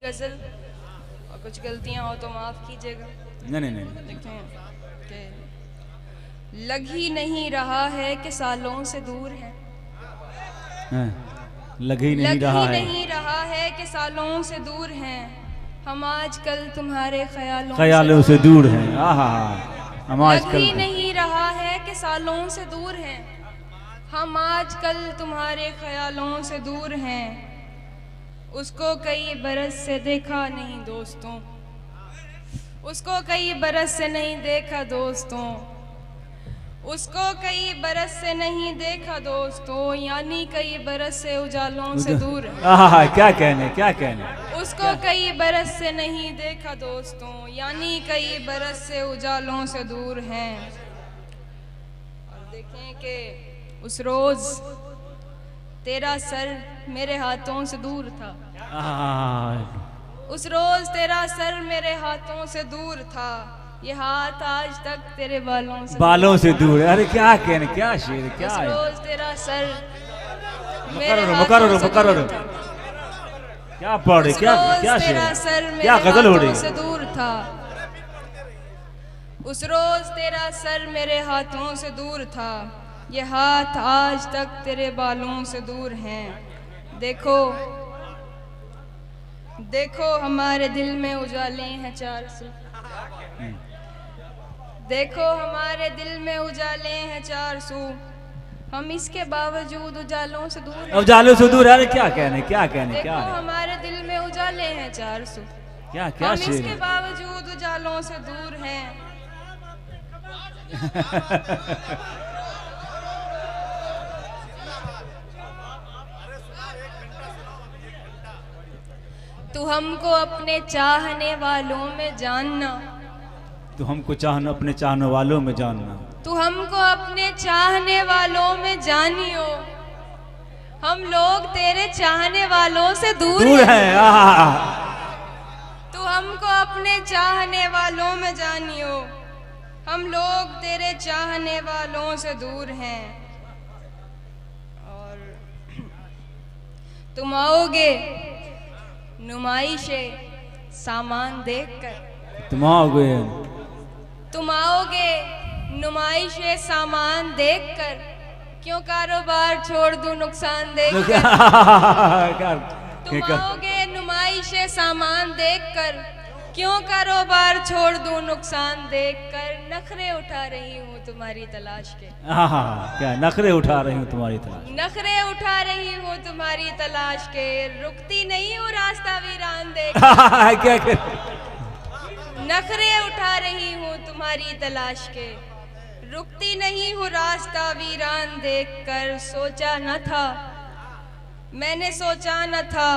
गज़ल और कुछ गलतियां हो तो माफ़ कीजिएगा। नहीं। देखें कि लग ही नहीं रहा है कि सालों से दूर है, लग ही नहीं रहा है, नहीं रहा है कि सालों से दूर हैं हम आजकल तुम्हारे ख्यालों से दूर हैं। हम लग आजकल ही नहीं रहा है कि सालों से दूर हैं हम आजकल तुम्हारे ख्यालों से दूर हैं। उसको कई बरस से देखा नहीं दोस्तों, उसको कई बरस से नहीं देखा दोस्तों, उसको कई बरस से नहीं देखा दोस्तों, यानी कई बरस से उजालों से दूर है। क्या कहने उसको कई बरस से नहीं देखा दोस्तों, यानी कई बरस से उजालों से दूर हैं। और देखें कि उस रोज तेरा सर मेरे हाथों से दूर था, उस रोज तेरा सर मेरे हाथों से दूर था, ये हाथ आज तक तेरे बालों से दूर है। अरे क्या कहने, क्या शेर, क्या उस है? रोज तेरा सर मुकर्रर क्या पढ़ रहे, क्या शेर, क्या गजल हो रही से दूर था। उस रोज तेरा सर मेरे हाथों से दूर था, ये हाथ आज तक तेरे बालों से दूर हैं। देखो देखो हमारे दिल में उजाले हैं 400, देखो हमारे दिल में उजाले हैं 400, हम इसके बावजूद उजालों से दूर हैं। उजालों से दूर। अरे क्या कहने, देखो क्या है? हमारे दिल में उजाले हैं 400, क्या हम शेर इसके बावजूद उजालों से दूर हैं। तू हमको अपने चाहने वालों में जानना, तू हमको अपने चाहने वालों में जानना, तू हमको अपने चाहने वालों में जानियो, हम लोग तेरे चाहने वालों से दूर हैं। तू हमको अपने चाहने वालों में जानियो, हम लोग तेरे चाहने वालों से दूर हैं। और तुम आओगे नुमाइशे सामान देखकर, तुम आओगे नुमाइशे सामान देखकर, क्यों कारोबार छोड़ दूं नुकसान देखकर। तुम आओगे नुमाइशे सामान देखकर, क्यों कारोबार छोड़ दूं नुकसान देखकर, नखरे उठा रही हूँ तुम्हारी तलाश के। क्या नखरे उठा रही हूँ तुम्हारी तलाश, नखरे उठा रही हूँ तुम्हारी तलाश के, रुकती नहीं हूँ रास्ता वीरान देख। क्या नखरे उठा रही हूँ तुम्हारी तलाश के, रुकती नहीं हूँ रास्ता वीरान देखकर। सोचा न था मैंने, सोचा न था,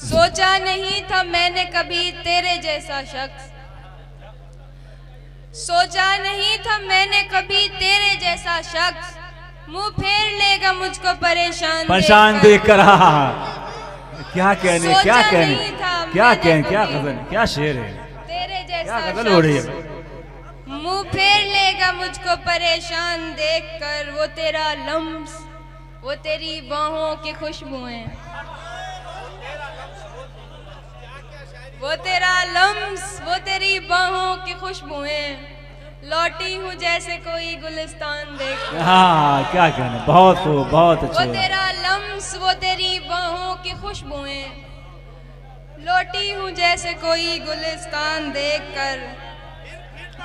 सोचा नहीं था मैंने कभी तेरे जैसा शख्स, सोचा नहीं था मैंने कभी तेरे जैसा शख्स, मुंह फेर लेगा मुझको परेशान देखकर। क्या कहने, क्या गजल, क्या शेर है, तेरे जैसा गजल हो रही है। मुंह फेर लेगा मुझको परेशान देखकर, वो तेरा लम्स, वो तेरी बाहों की खुशबुएं, वो तेरा लम्स, वो तेरी बाहों की खुशबुएं, लौटी हूँ जैसे कोई गुलिस्तान देख। क्या कहने, बहुत अच्छा। वो तेरा लम्स, वो तेरी बाहों की खुशबुएं, लौटी हूँ जैसे कोई गुलिस्तान देखकर।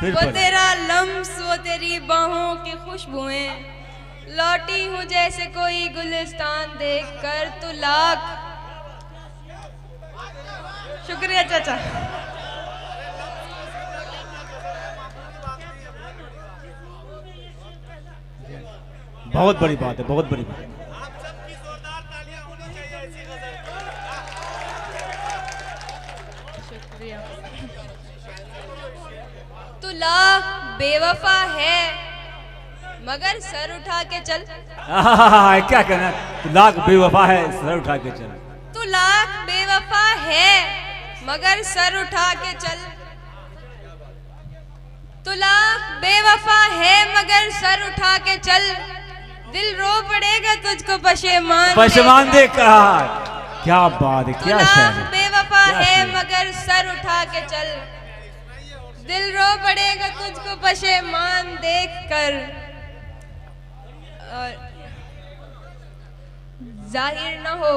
वो तेरा लम्स, वो तेरी बाहों की खुशबुएं, लौटी हूँ जैसे कोई गुलिस्तान देखकर। तू लाख शुक्रिया चाचा। बहुत बड़ी बात है, बहुत बड़ी बात है। शुक्रिया। तू लाख बेवफा है मगर सर उठा के चल। क्या कहना, तू लाख बेवफा है सर उठा के चल। तू लाख बेवफा है मगर सर उठा के चल, तू लाख बेवफा है मगर सर उठा के चल, दिल रो पड़ेगा तुझको पशेमान देख कहा। क्या बात है, क्या शायर है, बेवफा है मगर सर उठा के चल। दिल रो पड़ेगा तुझको पशेमान देख कर। और जाहिर न हो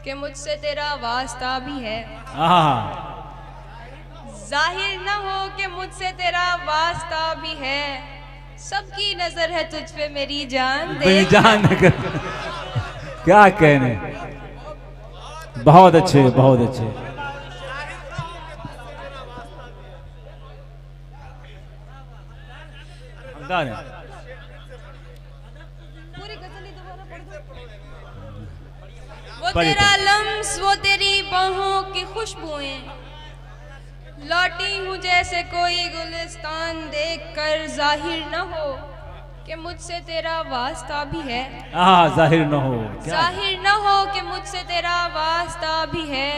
कि मुझसे तेरा वास्ता भी है। जाहिर न हो कि मुझसे तेरा वास्ता भी है। सबकी नजर है तुझ पे मेरी जान दे। जान क्या कहने, बहुत अच्छे, बहुत अच्छे। पूरी गजल ही दोबारा पढ़ दो। वो तेरा लम्स, वो तेरी बाहों की खुशबुएं, लौटी हूँ जैसे कोई गुलिस्तान देखकर। जाहिर न हो कि मुझसे तेरा वास्ता भी है। जाहिर न हो, जाहिर न हो कि मुझसे तेरा वास्ता भी है।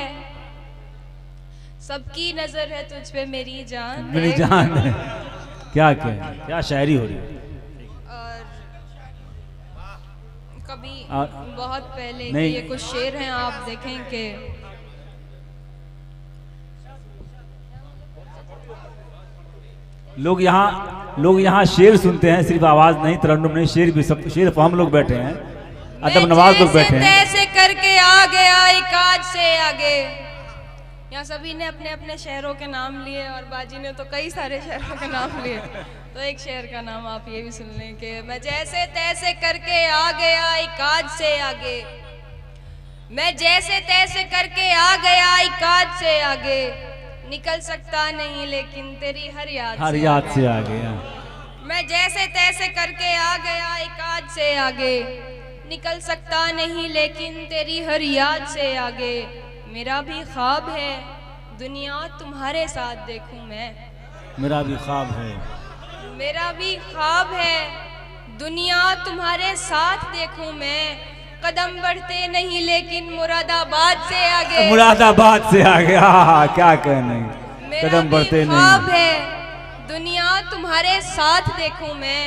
सबकी नजर है तुझ पे मेरी जान, मेरी जान है। क्या क्या शायरी हो रही है। और कभी बहुत पहले के ये कुछ शेर हैं, आप देखें कि लोग यहाँ शेर सुनते हैं, सिर्फ आवाज नहीं, तरन्नुम नहीं, शेर भी, सब शेर पर हम लोग बैठे हैं, अदब नवाज लोग बैठे हैं। ऐसे करके आ गया काज से आगे। यहाँ सभी ने अपने अपने शहरों के नाम लिए और बाजी ने तो कई सारे शहरों के नाम लिए। तो एक शहर का नाम आप ये भी सुन लें कि मैं जैसे तैसे करके आ गया काज से आगे। मैं जैसे तैसे करके आ गया काज से आगे। निकल सकता नहीं लेकिन तेरी हर याद से आगे। मैं जैसे तैसे करके आ गया काज से आगे। निकल सकता नहीं लेकिन तेरी हर याद से आगे। मेरा भी ख्वाब है दुनिया तुम्हारे साथ देखूं मैं। मेरा भी ख्वाब है, मेरा भी ख्वाब है दुनिया तुम्हारे साथ देखूं मैं। कदम बढ़ते नहीं लेकिन मुरादाबाद से आगे। मुरादाबाद से आगे, क्या कहने, कदम बढ़ते नहीं। ख्वाब है दुनिया तुम्हारे साथ देखूं मैं।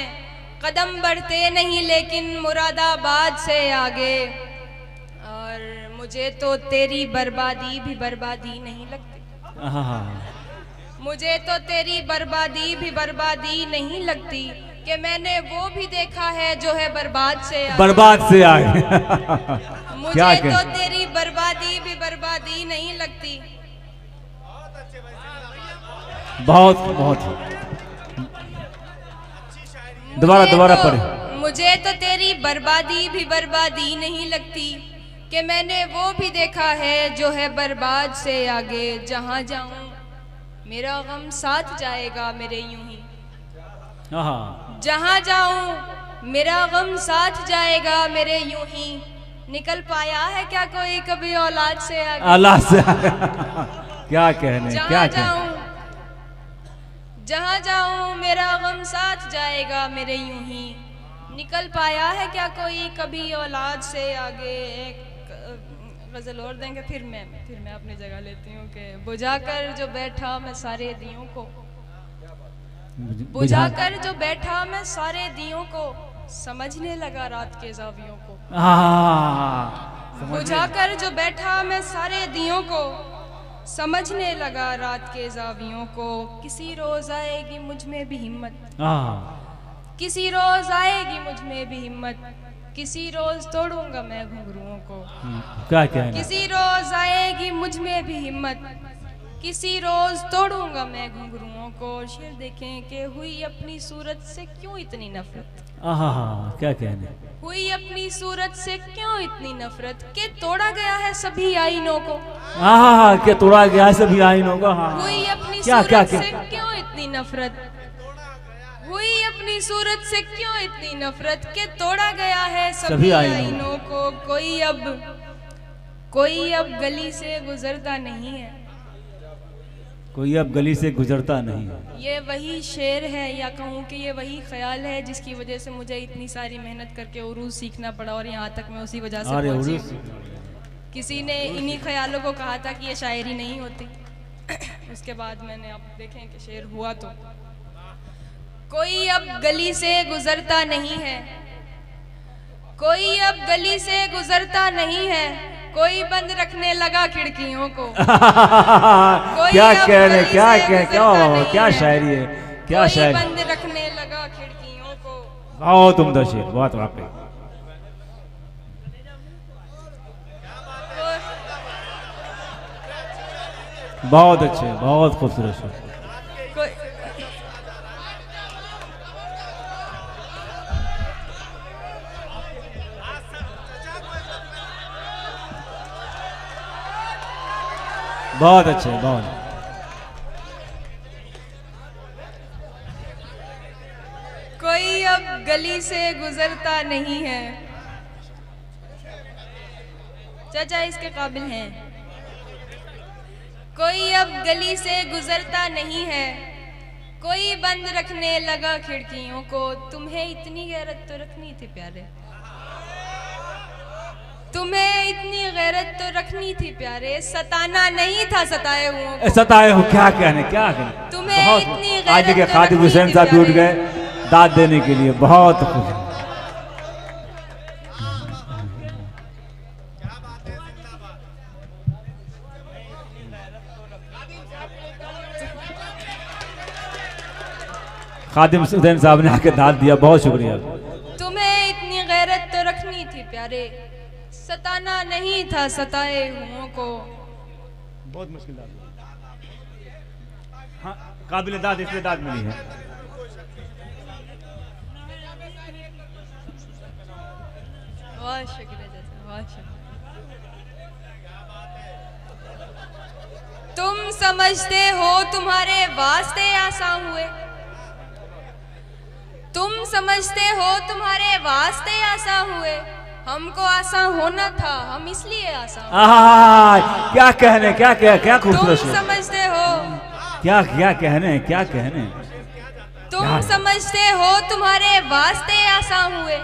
कदम बढ़ते नहीं लेकिन मुरादाबाद से आगे। और मुझे तो तेरी बर्बादी भी बर्बादी नहीं लगती। मुझे तो तेरी बर्बादी भी बर्बादी नहीं लगती कि मैंने वो भी देखा है जो है बर्बाद से आगे। बर्बाद से आगे। मुझे तो तेरी बर्बादी भी बर्बादी नहीं लगती। बहुत बहुत दोबारा पढ़े। मुझे तो तेरी बर्बादी भी बर्बादी नहीं लगती कि मैंने वो भी देखा है जो है बर्बाद से आगे। जहाँ जाऊं मेरा गम साथ जाएगा मेरे यूं ही। जहाँ जाऊं मेरा गम साथ जाएगा मेरे यूं ही। निकल पाया है क्या कोई कभी औलाद से आगे। औलाद से क्या कहने, क्या जाऊं जहाँ जाऊं मेरा गम साथ जाएगा मेरे यूं ही। निकल पाया है क्या कोई कभी औलाद से आगे। एक गजल और देंगे फिर मैं अपनी जगह लेती हूँ कि बुझाकर जो बैठा मैं सारे दियों को। बुझाकर जो बैठा मैं सारे दियों को। समझने लगा रात के जावियों को। बुझाकर जो बैठा मैं सारे दियों को। समझने लगा रात के जावियों को। किसी रोज आएगी मुझ में भी हिम्मत। किसी रोज आएगी मुझ में भी हिम्मत। किसी रोज तोड़ूंगा मैं घुंघरुओं को। क्या कहना? किसी रोज आएगी मुझ में भी हिम्मत। किसी रोज तोड़ूंगा मैं घुंघरुओं को। शेर देखें कि हुई अपनी सूरत से क्यों इतनी नफरत। क्या कहने, हुई अपनी सूरत से क्यों इतनी नफरत के तोड़ा गया है सभी आईनों को। क्या तोड़ा गया है सभी आईनों को। हुई अपनी सूरत से क्यों इतनी नफरत। हुई अपनी सूरत से क्यों इतनी नफरत के तोड़ा गया है सभी आईनों को। कोई अब गली से गुजरता नहीं है। कोई अब गली से गुजरता नहीं है। ये वही शेर है या कहूँ कि ये वही ख्याल है जिसकी वजह से मुझे इतनी सारी मेहनत करके उर्दू सीखना पड़ा और यहाँ तक मैं उसी वजह से पहुंची। किसी ने इन्हीं ख्यालों को कहा था कि ये शायरी नहीं होती। उसके बाद मैंने अब देखें कि शेर हुआ। तो कोई अब गली से गुजरता नहीं है। कोई अब गली से गुजरता नहीं है, कोई बंद रखने लगा खिड़कियों को। क्या कह रहे, क्या शायरी है, क्या कोई शायरी, बंद रखने लगा खिड़कियों को। बहुत उम्दा शेर, बहुत वाकई, बहुत अच्छे, बहुत खूबसूरत शेर। कोई बहुत अच्छे, बहुत। कोई अब गली से गुजरता नहीं है। चाचा इसके काबिल हैं। कोई अब गली से गुजरता नहीं है, कोई बंद रखने लगा खिड़कियों को। तुम्हें इतनी गैरत तो रखनी थी प्यारे, तुम्हें इतनी गैरत तो रखनी थी प्यारे, सताना नहीं था सताए हुओं को। सताए हो, क्या कहने, क्या कहने। तुम्हें बहुत, इतनी आज गैरत देखिए तो खादिम रखनी हुसैन थी साहब भी उठ प्यारे। गए दाद देने के लिए, बहुत खुश। खादिम हुसैन साहब ने आके दाद दिया, बहुत शुक्रिया। तुम्हें इतनी गैरत तो रखनी थी प्यारे, सताना नहीं था सताए हुओं को। बहुत मुश्किल, हाँ, काबिल दाद, इसलिए दाद मिली है। बहुत शुक्रिया चाचा, बहुत शुक्रिया। तुम समझते हो तुम्हारे वास्ते आसान हुए, तुम समझते हो तुम्हारे वास्ते आसान हुए। हमको आसान होना था, हम इसलिए आसान हुए। क्या कहने, क्या तुम खूबसूरत शेर। समझते हो, क्या क्या कहने, क्या कहने। तुम समझते हो तुम्हारे वास्ते आसान हुए,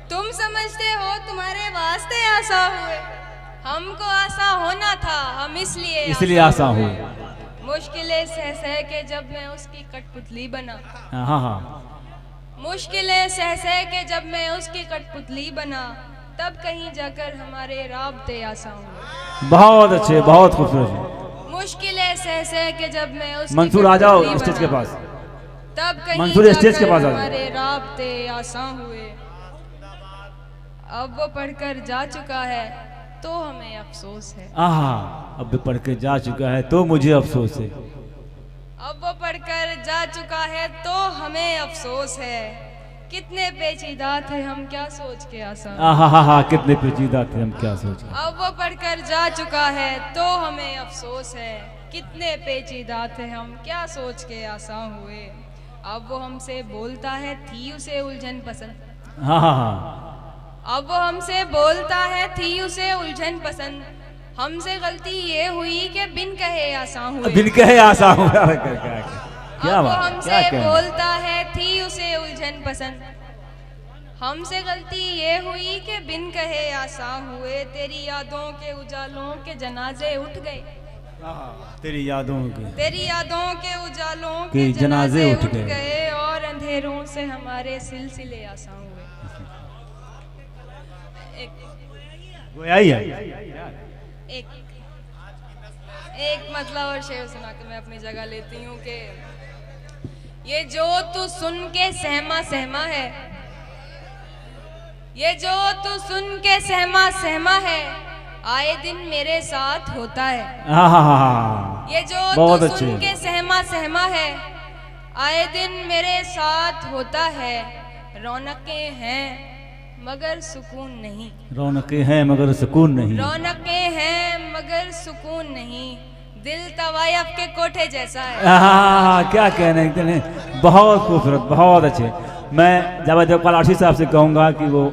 तुम समझते हो तुम्हारे वास्ते आसान हुए। हमको आसान होना था, हम इसलिए आसान हुए। मुश्किलें सह सह के जब मैं उसकी कठपुतली बना, हाँ हाँ, मुश्किलें सह सह के जब मैं उसकी कठपुतली बना, तब कहीं जाकर हमारे राब्ते आसान हुए। बहुत अच्छे, बहुत खूबसूरत। मुश्किलें सह सह के जब मैं उसकी मंसूर आ जाओ कठपुतली स्टेज के बना, पास। तब कहीं मंसूर स्टेज के पास आ जाकर जाओ। हमारे राब्ते आसान हुए। अब वो पढ़कर जा चुका है तो हमें अफसोस है। अब भी पढ़ के जा चुका है तो मुझे अफसोस है। अब वो पढ़कर जा चुका है तो हमें अफसोस है। कितने पेचीदा थे हम क्या सोच के आसान। कितने पेचीदा थे हम क्या सोच के। अब वो पढ़कर जा चुका है तो हमें अफसोस है। कितने पेचीदा थे हम क्या सोच के आसान हुए। अब वो हमसे बोलता है थी उसे उलझन पसंद। अब वो हमसे बोलता है थी उसे उलझन पसंद। हमसे गलती ये हुई कि बिन कहे आसान हुए। बिन कहे आसान हुआ। क्या अब वो बात, हमसे क्या बोलता है थी उसे उलझन पसंद। हमसे गलती ये हुई कि बिन कहे आसान हुए। तेरी यादों के उजालों के जनाजे उठ गए। तेरी यादों के उजालों के जनाजे उठ गए और अंधेरों से हमारे सिलसिले आसान हुए। एक मतलब और शेर सुना के मैं अपनी जगह लेती हूँ कि ये जो तू सुन के सहमा सहमा है, ये जो तू सुन के सहमा सहमा है, आए दिन मेरे साथ होता है। ये जो तू सुन के सहमा सहमा है, आए दिन मेरे साथ होता है। रौनकें हैं मगर सुकून नहीं। रौनकें हैं मगर सुकून नहीं। रौनकें हैं मगर सुकून नहीं। दिल तवायफ के कोठे जैसा है। क्या कहने, बहुत खूबसूरत, बहुत अच्छे। मैं जावेद इकबाल आशी साहब से कहूँगा कि वो